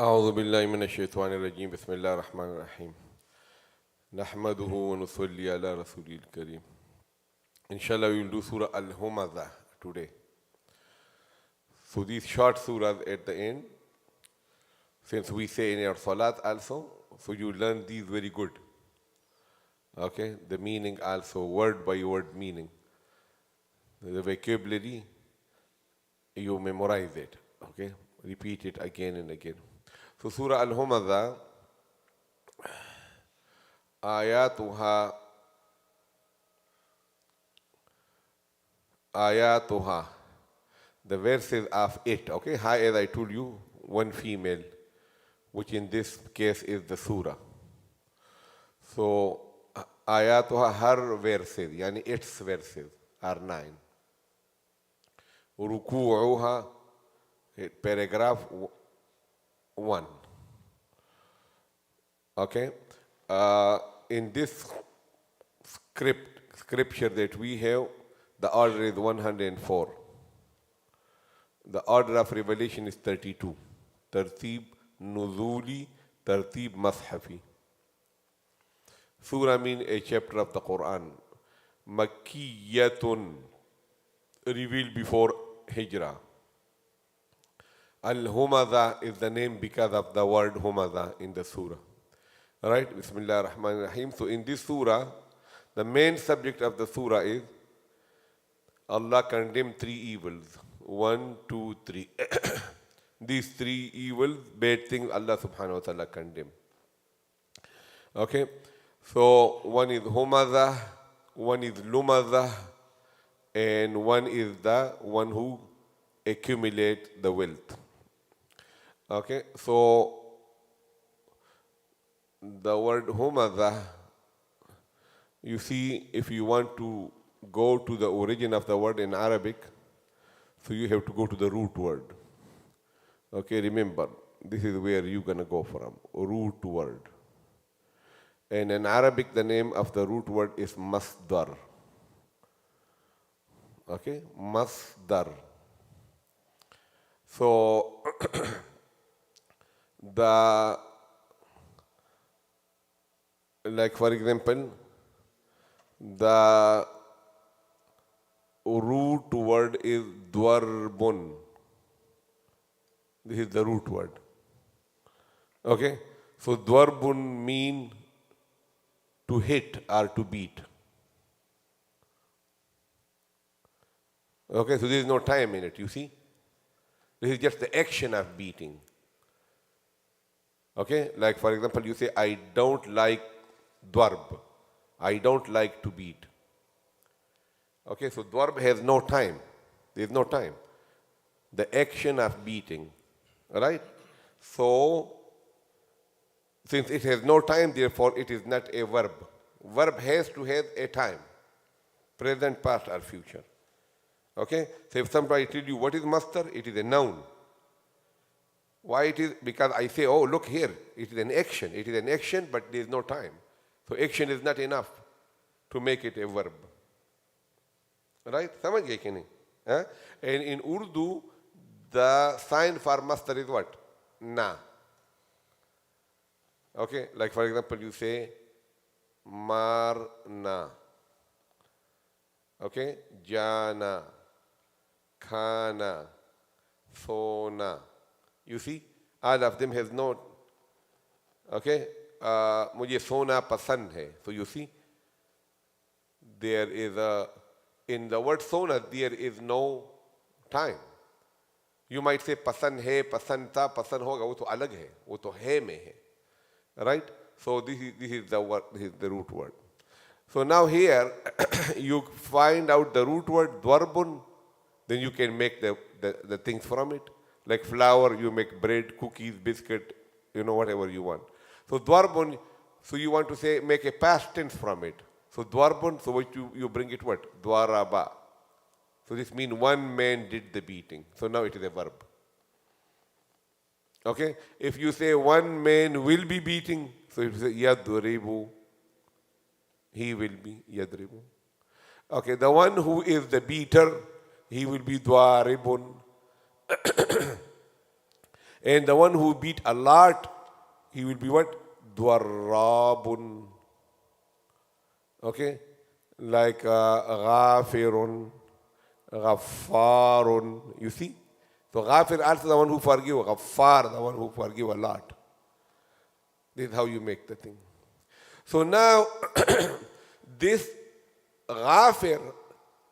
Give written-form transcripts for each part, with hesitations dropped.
أعوذ بالله من الشيطان الرجيم بسم الله الرحمن الرحيم نحمده ونصلي على رسوله الكريم. Inshallah we will do Surah Al-Humazah today. So these short surahs at the end, since we say in our salat also, so you learn these very good. Okay, the meaning also, word by word meaning. The vocabulary, you memorize it. Okay, repeat it again and again. So Surah Al-Humazah, ayatuha, the verses of it. Okay, hi, as I told you, one female, which in this case is the surah. So ayatuha, her verses, yani its verses are 9. Ruku'uha, paragraph 1. Okay, in this scripture that we have, the order is 104. The order of revelation is 32. Tartib Nuzuli, Tartib Mashafi. Surah means a chapter of the Qur'an. Makkiyatun, revealed before Hijrah. Al-Humazah is the name because of the word Humazah in the surah. Right? Bismillah ar-Rahman ar-Rahim. So in this surah, the main subject of the surah is Allah condemned 3 evils. 1, 2, 3. These 3 evils, bad things, Allah subhanahu wa ta'ala condemned. Okay? So one is Humazah, one is Lumazah, and one is the one who accumulates the wealth. Okay? So the word Humazah, you see, if you want to go to the origin of the word in Arabic, so you have to go to the root word. Okay, remember, this is where you're going to go from, root word. And in Arabic, the name of the root word is masdar. Okay, masdar. So, like for example, the root word is dwarbun. This is the root word. Okay? So dwarbun mean to hit or to beat. Okay, so there is no time in it, you see? This is just the action of beating. Okay? Like for example, you say, I don't like dwarb. I don't like to beat. Okay, so dwarb has no time. There is no time. The action of beating. Right? So, since it has no time, therefore it is not a verb. Verb has to have a time. Present, past, or future. Okay? So if somebody tells you what is master, it is a noun. Why it is? Because I say, oh, look here, it is an action. It is an action, but there is no time. So action is not enough to make it a verb. Right? समझ गए कि नहीं? And in Urdu, the sign for master is what? Na. Okay? Like for example, you say marna. Okay? Jana. Khana. Sona. You see? All of them has no. Okay? मुझे सोना पसंद है. So you see? There is a, in the word sona, there is no time. You might say पसंद है, पसंद था, पसंद होगा, वो तो अलग है, वो तो है में है. Right? So this is the word, this is the root word. So now here, you find out the root word, dwarbun, then you can make the things from it. Like flour, you make bread, cookies, biscuit, you know, whatever you want. So dwarbun, so you want to say, make a past tense from it. So dwarbun, so what you bring it what? Dwaraba. So this means one man did the beating. So now it is a verb. Okay? If you say one man will be beating, so you say yadribu. He will be yadribu. Okay, the one who is the beater, he will be dwaribun. And the one who beat a lot, he will be what? Dwarrabun. Okay? Like Ghafirun, Ghaffarun. You see? So Ghafir also the one who forgive, Ghaffar the one who forgive a lot. This is how you make the thing. So now, this Ghafir,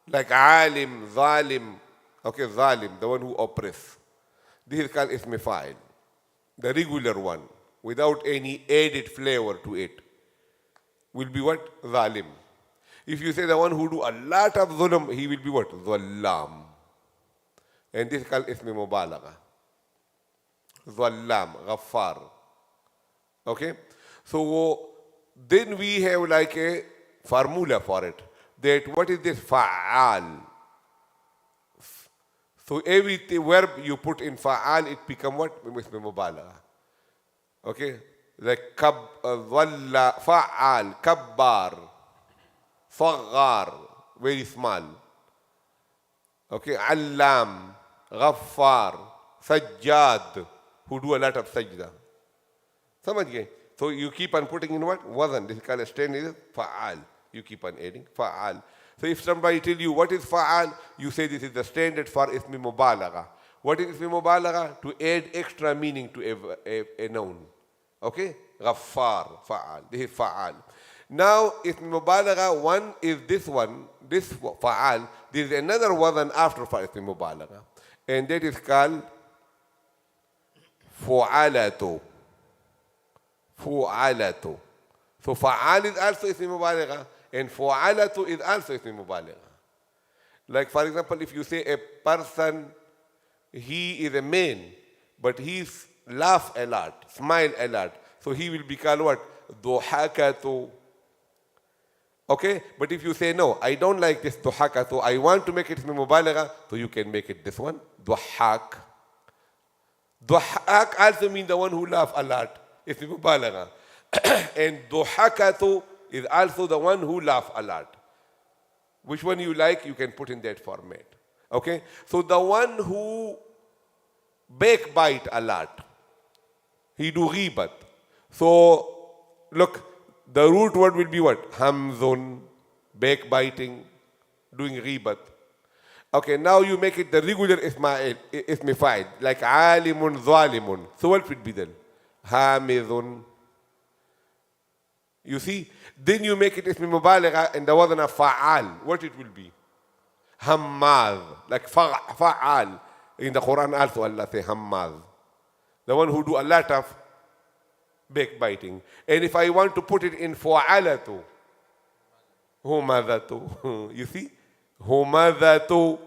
like Alim, Zalim, okay, Zalim, the one who oppress. This is called Ismi Fa'il, the regular one, without any added flavor to it. Will be what? Zalim. If you say the one who do a lot of zulm, he will be what? Zallam. And this is called Ismi Mubalagha. Zallam, Ghaffar. Okay? So then we have like a formula for it. That what is this? Fa'al. So every verb you put in fa'al, it become what? Ismi Mubalagha. Okay? Like dhalla, fa'al, kabbar, saghar, very small. Okay? Allam, ghaffar, sajjad, who do a lot of sajda. Samajh gaye? So you keep on putting in what? Wazan. This is called a strain is fa'al. You keep on adding fa'al. So if somebody tell you what is fa'al, you say this is the standard for ismi mubalagha. What is ismi mubalagha? To add extra meaning to a noun. Okay? Ghaffar, fa'al. This is fa'al. Now, ismi mubalagha, one is this one, this fa'al. There is another wazan after for ismi mubalagha. And that is called fu'alatu. Fu'alatu. So fa'al is also ismi mubalagha. And fu'alatu is also ismi mubalagha. Like for example, if you say a person, he is a man, but he laugh a lot, smile a lot. So he will be called what? Duhakatu. Okay? But if you say, no, I don't like this duhakatu, I want to make it ismi mubalagha, so you can make it this one, duhak. Duhak also means the one who laugh a lot. Ismi mubalagha. And duhakatu is also the one who laugh a lot. Which one you like, you can put in that format. Okay? So the one who backbite a lot, he do ghibat. So look, the root word will be what? Hamzun, backbiting, doing ghibat. Okay, now you make it the regular ismi fa'il, like alimun, zalimun. So what will be then? Hamidun. You see? Then you make it ismi mubalagha and the wazn of fa'al. What it will be? Hammaz. Like fa'al. In the Qur'an also Allah say hammaz. The one who do a lot of backbiting. And if I want to put it in fu'alatu, humazatu. You see? Humazatu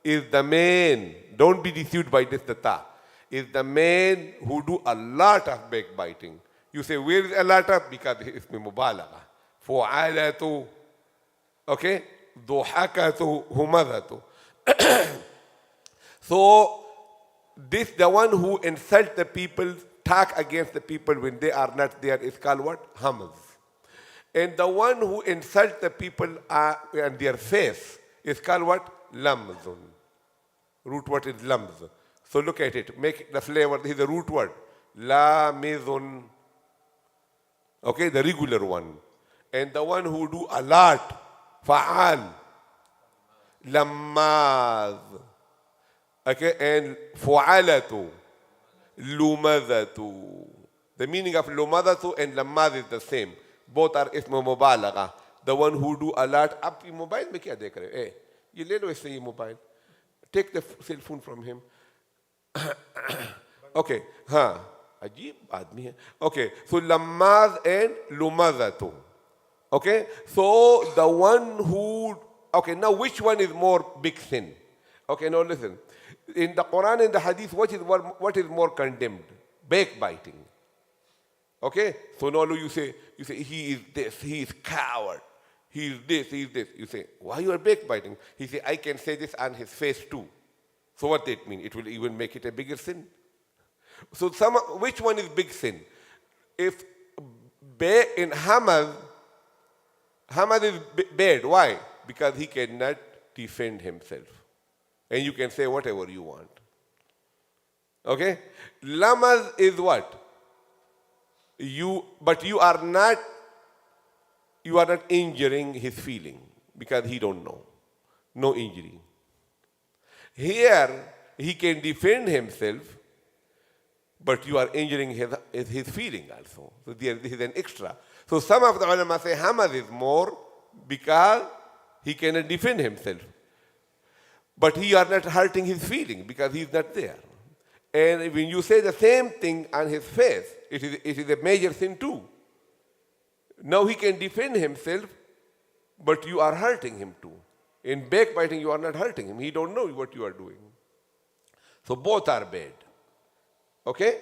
is the man. Don't be deceived by this ta. Is the man who do a lot of backbiting. You say, where is a lot of? Because it's mubalagha. Fu'alatu. Okay? Duhakatu, humazatu. So, this the one who insult the people, talk against the people when they are not there is called what? Hamaz. And the one who insult the people and their face is called what? Lamzun. Root word is lamz. So look at it. Make the flavor. This is the root word. Lamizun. Okay, the regular one. And the one who do a lot, fa'al, lammaz. Okay, and fu'alatu, lumadatu. The meaning of lumadatu and lammaz is the same. Both are ismu mubalagha. The one who do a lot. Aap ye mobile mein kya dekh rahe ho? Hey, ye le lo isse ye mobile. Take the cell phone from him. Okay, हाँ, अजीब आदमी है. Okay, so lammaz and lumadatu. Okay, so the one who, okay, now which one is more big sin? Okay, now listen. In the Quran and the Hadith, what is more condemned? Backbiting. Okay, so now you say he is this, he is coward, he is this, he is this. You say, why you are backbiting? He say, I can say this on his face too. So what that mean? It will even make it a bigger sin. So which one is big sin? If in Hamad is bad. Why? Because he cannot defend himself. And you can say whatever you want. Okay? Lamaz is what? But you are not injuring his feeling because he don't know. No injury. Here, he can defend himself, but you are injuring his feeling also. So this is an extra. So some of the ulama say hamaz is more because he cannot defend himself. But you are not hurting his feeling because he is not there. And when you say the same thing on his face, it is a major sin too. Now he can defend himself, but you are hurting him too. In backbiting, you are not hurting him. He don't know what you are doing. So both are bad. Okay?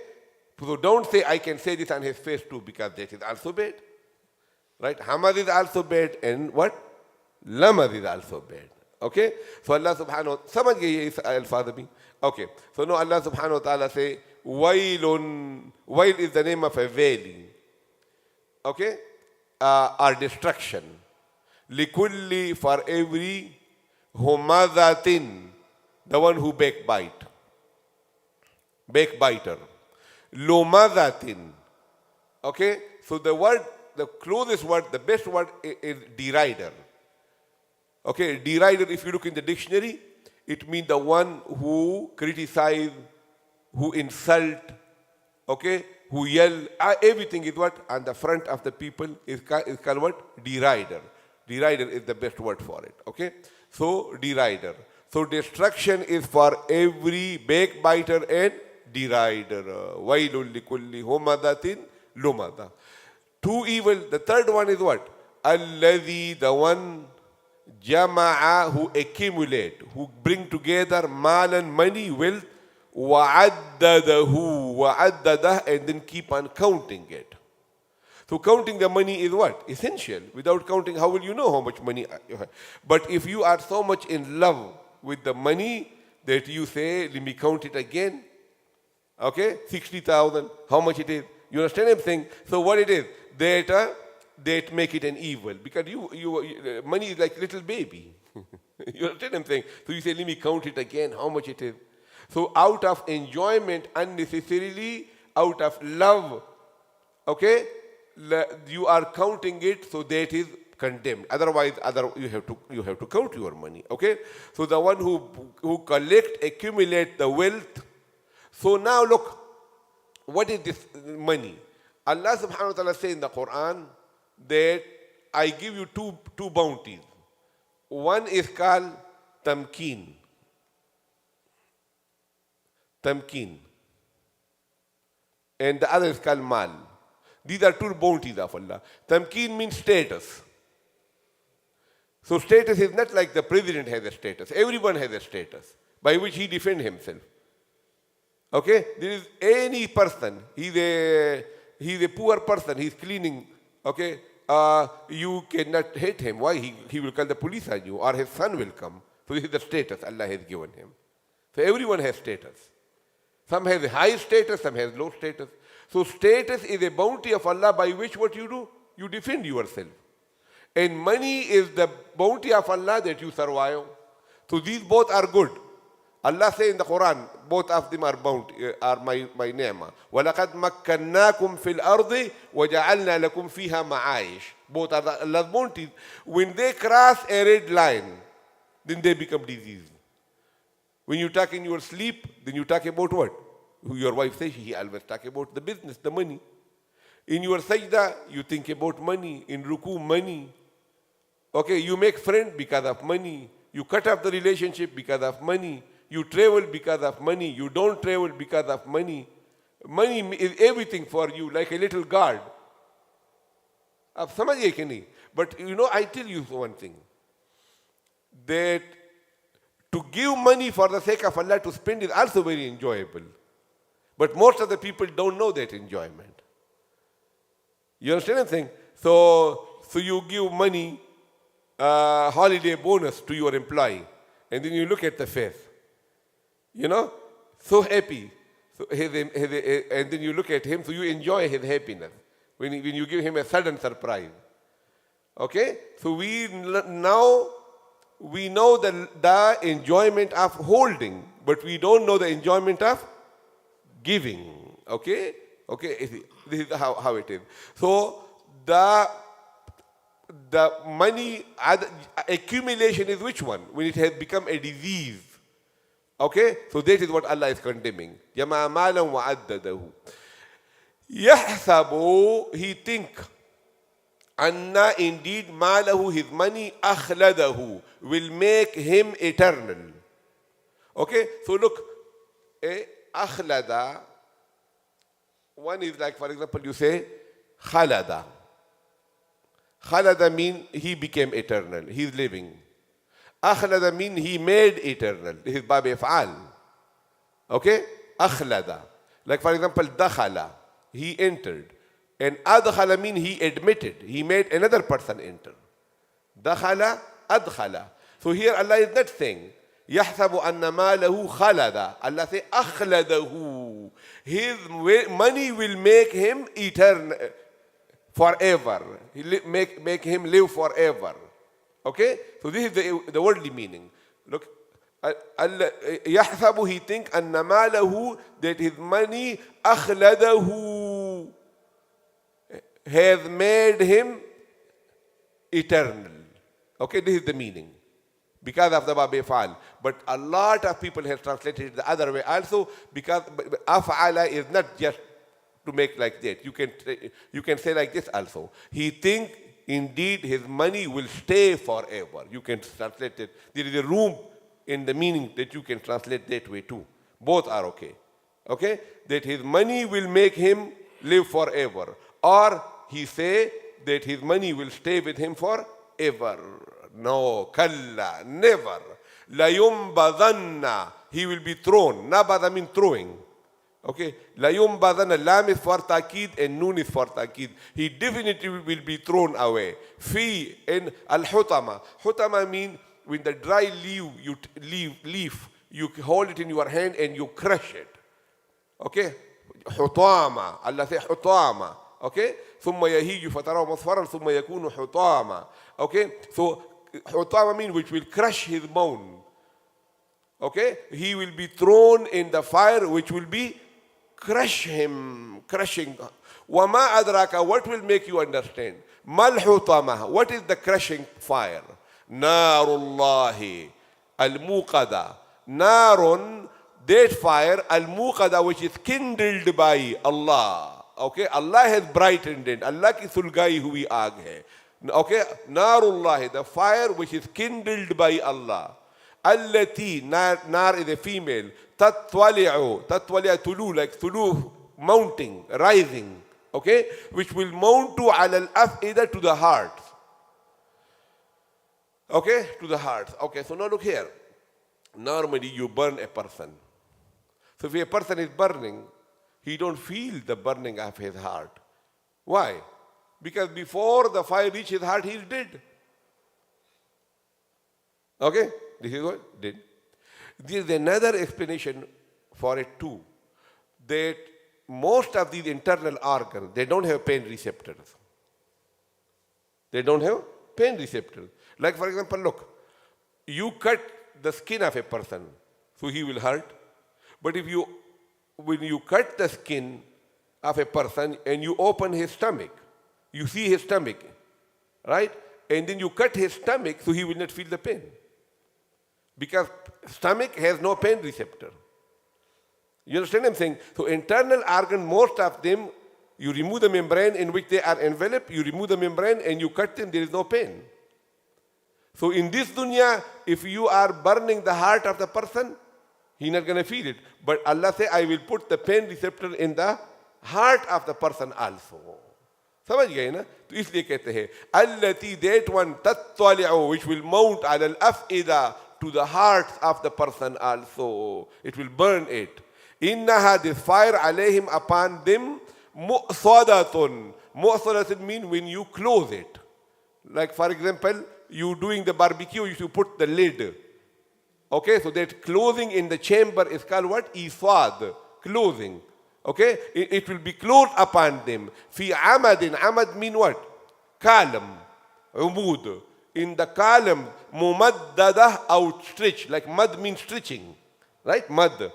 So don't say, I can say this on his face too, because that is also bad. Right? Hamad is also bad, and what? Lamad is also bad. Okay? So Allah subhanahu wa ta'ala, samajh gaye is alfaz bhi. Okay. So now Allah subhanahu wa ta'ala say, Wailun. Wail is the name of a valley. Okay? Or destruction. Likulli, for every humazatin, the one who backbiter. Lumazatin. Okay? So the closest word, the best word is derider. Okay, derider, if you look in the dictionary, it means the one who criticize, who insult, okay, who yell, everything is what? On the front of the people is called what? Derider. Derider is the best word for it, okay? So, derider. So, destruction is for every backbiter and derider. Wailul likulli humadatin lumada. Two evil, the third one is what? Alladhi, the one, jama'a, who accumulate, who bring together malan, money, wealth, wa'addadah, and then keep on counting it. So counting the money is what? Essential. Without counting, how will you know how much money you have? But if you are so much in love with the money that you say, let me count it again. Okay? 60,000. How much it is? You understand what I'm saying? So what it is? That make it an evil. Because money is like little baby. You understand what I'm saying? So you say, let me count it again, how much it is. So out of enjoyment, unnecessarily, out of love, okay, you are counting it, so that is condemned. Otherwise, you have to count your money. Okay? So the one who accumulate the wealth. So now look, what is this money? Allah subhanahu wa ta'ala says in the Qur'an that I give you two bounties. One is called tamkeen. Tamkeen. And the other is called mal. These are two bounties of Allah. Tamkeen means status. So status is not like the president has a status. Everyone has a status by which he defends himself. Okay? There is any person, he's a poor person, he's cleaning, okay? You cannot hate him. Why? He will call the police on you, or his son will come. So this is the status Allah has given him. So everyone has status. Some have a high status, some have low status. So status is a bounty of Allah by which what you do? You defend yourself. And money is the bounty of Allah that you survive. So these both are good. Allah says in the Quran, both of them are bounty, are my ni'mah. وَلَقَدْ مَكَّنَّاكُمْ فِي الْأَرْضِ وَجَعَلْنَا لَكُمْ فِيهَا مَعَايِشْ. Both are Allah's bounties. When they cross a red line, then they become disease. When you talk in your sleep, then you talk about what? Your wife says, he always talk about the business, the money. In your sajda, you think about money. In ruku, money. Okay, you make friend because of money. You cut off the relationship because of money. You travel because of money. You don't travel because of money. Money is everything for you, like a little guard. Ab samajhe ki nahi? But you know, I tell you one thing. That to give money for the sake of Allah to spend is also very enjoyable. But most of the people don't know that enjoyment. You understand what I'm saying? So you give money, holiday bonus to your employee, and then you look at the face. You know, so happy. So and then you look at him, so you enjoy his happiness when you give him a sudden surprise. Okay? So we know the enjoyment of holding, but we don't know the enjoyment of giving. Okay? Okay? This is how it is. So the money accumulation is which one? When it has become a disease. Okay? So that is what Allah is condemning. جَمَعَ مَالًا وَعَدَّدَهُ. يَحْسَبُ, he think, anna, indeed, malahu, his money, akhladahu, will make him eternal. Okay? So look, akhlada, one is like, for example, you say, khalada. Khalada mean he became eternal, he is living. Akhlada mean he made eternal. This is bab if'al. Okay? Akhlada. Like for example, dakhala, he entered. And adkhala mean he admitted. He made another person enter. Dakhala, adkhala. So here Allah is not saying, يَحْسَبُ أَنَّ مَالَهُ خَلَدَ. Allah say, أَخْلَدَهُ. His money will make him eternal, forever. He make him live forever. Okay? So this is the worldly meaning. Look, يَحْسَبُ, he think, أَنَّ مَالَهُ, that his money, أَخْلَدَهُ, has made him eternal. Okay, this is the meaning. Because of the bab if'al. But a lot of people have translated it the other way also, because af'ala is not just to make like that. You can say like this also. He think indeed his money will stay forever. You can translate it. There is a room in the meaning that you can translate that way too. Both are okay. Okay? That his money will make him live forever. Or he say that his money will stay with him forever. No, kalla, never. La yumbadhanna, he will be thrown. Nabada means throwing. Okay? La yumbadhanna, lam is for ta'kid and noon is for ta'kid. He definitely will be thrown away. Fi in al-hutama. Hutama means when the dry leaf, you hold it in your hand and you crush it. Okay? Hutama. Allah say hutama. Okay? ثم يهيج فتراه مصفرا ثم يكون حطاما. Okay? So hutama means which will crush his bone. Okay? He will be thrown in the fire which will be crushing. وَمَا أَدْرَاكَ, what will make you understand? مَا الْحُطَامَةِ, what is the crushing fire? نَارُ اللَّهِ الْمُوقَدَةِ. Narun, that fire, al-muqada, which is kindled by Allah. Okay, Allah has brightened it. Allah ki sulgai hui aag hai. Okay, narullah, the fire which is kindled by Allah. Allati, nar is a female. Tatwali'u, tulu, like tulu, mounting, rising. Okay, which will mount to al afida, to the heart. Okay, to the heart. Okay, so now look here. Normally you burn a person. So if a person is burning, he don't feel the burning of his heart. Why? Because before the fire reaches his heart, he is dead. Okay? This is what? Dead. There is another explanation for it too. That most of these internal organs, they don't have pain receptors. They don't have pain receptors. Like for example, look, you cut the skin of a person, so he will hurt. But when you cut the skin of a person and you open his stomach, you see his stomach, right? And then you cut his stomach so he will not feel the pain. Because stomach has no pain receptor. You understand what I'm saying? So internal organ, most of them, you remove the membrane in which they are enveloped, you remove the membrane and you cut them, there is no pain. So in this dunya, if you are burning the heart of the person, he's not going to feel it. But Allah say, I will put the pain receptor in the heart of the person also. समझ गए ना? तो इसलिए कहते हैं allati, that one, tattali'u, which will mount ala al-af'ida, to the hearts of the person also. It will burn it. Innaha, this fire, alayhim, upon them, mu'sadatun. Mu'sadatun mean when you close it. Like for example, you doing the barbecue, you should put the lid. Okay, so that closing in the chamber is called what? Iswad, closing. Okay, it will be closed upon them. Fi amadin, amad mean what? Column, umud. In the column, mumaddadah, outstretched, like mud means stretching. Right? Mad.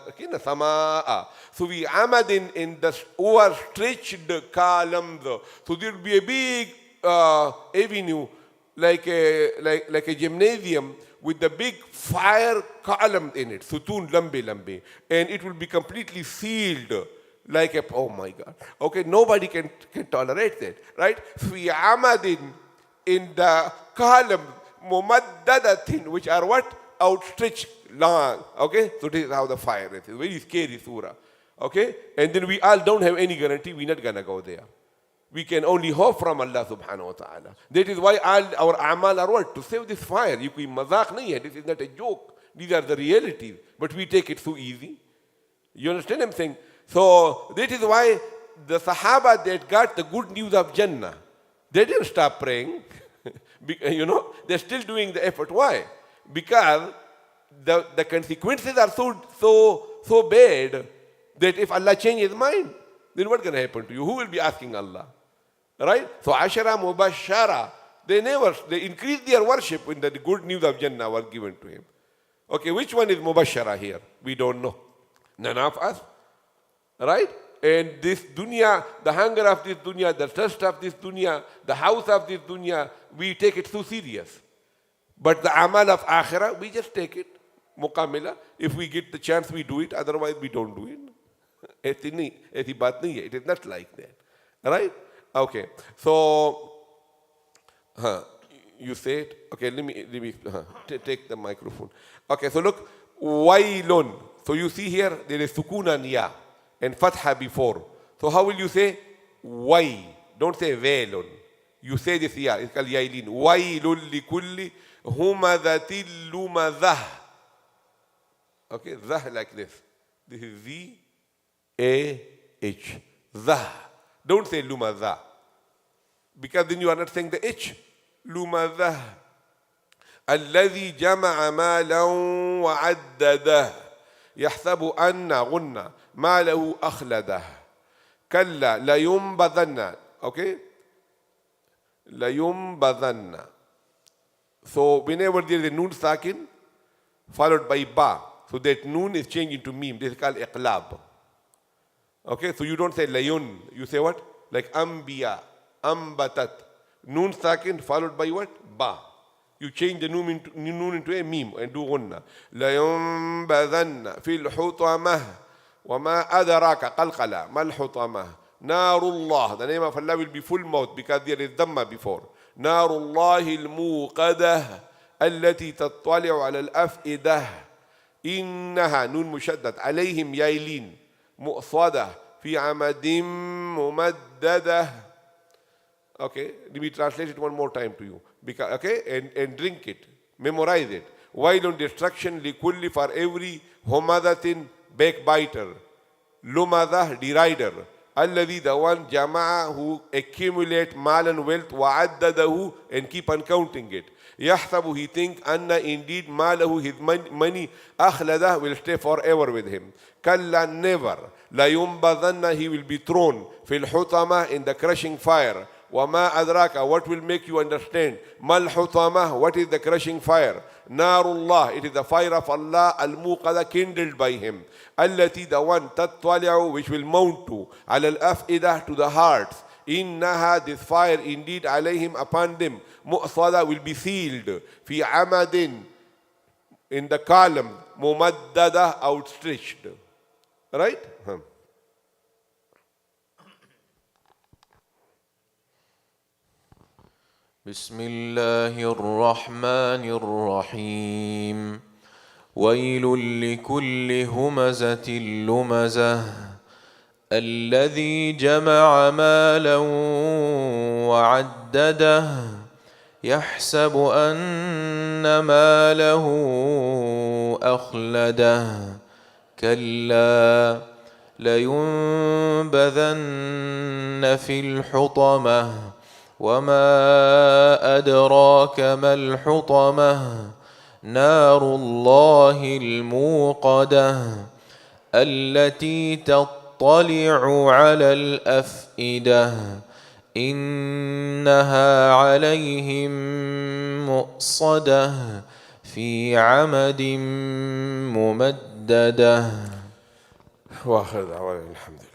Okay, samaa. So we amad in the overstretched columns. So there will be a big avenue, like a gymnasium with the big fire column in it. Sutun lambe. And it will be completely sealed. Like a, oh my God. Okay, nobody can tolerate that. Right? So we amad in the column, mumaddadatin, which are what? Outstretched, long. Okay, so this is how the fire is. It's a very scary surah. Okay, and then we all don't have any guarantee we're not gonna go there. We can only hope from Allah subhanahu wa ta'ala. That is why all our amal are what? To save this fire. You can mazaq nahi hai. This is not a joke. These are the realities. But we take it so easy. You understand what I'm saying? So that is why the Sahaba that got the good news of Jannah, they didn't stop praying. You know, they're still doing the effort. Why? Because the consequences are so bad that if Allah changes his mind, then what's going to happen to you? Who will be asking Allah? Right? So Ashara Mubashara, they increased their worship when the good news of Jannah was given to him. Okay, which one is Mubashara here? We don't know. None of us. Right? And this dunya, the hunger of this dunya, the thirst of this dunya, the house of this dunya, we take it so serious. But the amal of akhirah, we just take it. Mukamila. If we get the chance, we do it. Otherwise, we don't do it. It is not like that. Right? Okay. So, you say it. Okay, let me take the microphone. Okay, so look. Wailun. So you see here, there is sukun and ya and fatha before. So how will you say wai? Don't say wailun. You say this ya. It's called yailin. Wailun likulli humazatil lumazah. Okay, zah like this. This is Z-A-H. Zah. Don't say lumazah. Because then you are not saying the H. Lumazah. الذي جمع مالا وعدده يحسب أن غنى ماله أخلده كلا لينبذن. Okay, لينبذن. So whenever there is a noon sakin followed by ba, so that noon is changed into meme. This is called iqlab. Okay, so you don't say layun, you say what? Like ambiya, ambatat. Noon sakin followed by what? Ba. You change the noon into a meme and do gunna. لَيُنْبَذَنَّ فِي الْحُطَمَةِ وَمَا أَدَرَاكَ قَلْقَلَ مَا الْحُطَمَةِ نَارُ اللَّهِ. The name of Allah will be full mouth because there is dhamma before. نَارُ اللَّهِ الْمُوقَدَةِ التي تطلع على الأفئدة إنها نون مشدد عليهم يايلين مؤصدة في عمد ممددة. Okay, let me translate it one more time to you. Because, okay, and drink it, memorize it. Wailun, destruction, likulli, for every humadatin, backbiter, lumazah, derider, alladhi, the one, jama'a, who accumulate mal and wealth, wa'addadahu, and keep on counting it. Yahsabu, he think, anna, indeed, malahu, his money, akhladah, will stay forever with him. Kalla, never. La yumbadhanna, he will be thrown, fil hutama, in the crushing fire. وَمَا أَدْرَاكَ, what will make you understand? مَا الْحُطَمَةِ, what is the crushing fire? نَارُ اللَّهِ, it is the fire of Allah, al-muqada, kindled by him. التي, the one, تَطَّلِعُ, which will mount to, على الأفئدة, to the hearts. إِنَّهَا, this fire, indeed, عليهم, upon them, مُؤْصَدَ, will be sealed. فِي عَمَدٍ, in the column, مُمَدَّدَ, outstretched. Right? بسم الله الرحمن الرحيم ويل لكل همزة لمزة الذي جمع مالا وعدده يحسب أن ماله أخلده كلا لينبذن في الحطمة وما أدراك ما الحطمة نار الله الموقدة التي تطلع على الأفئدة إنها عليهم مؤصدة في عمد ممددة مؤددة. وآخر دعوانا الحمد لله.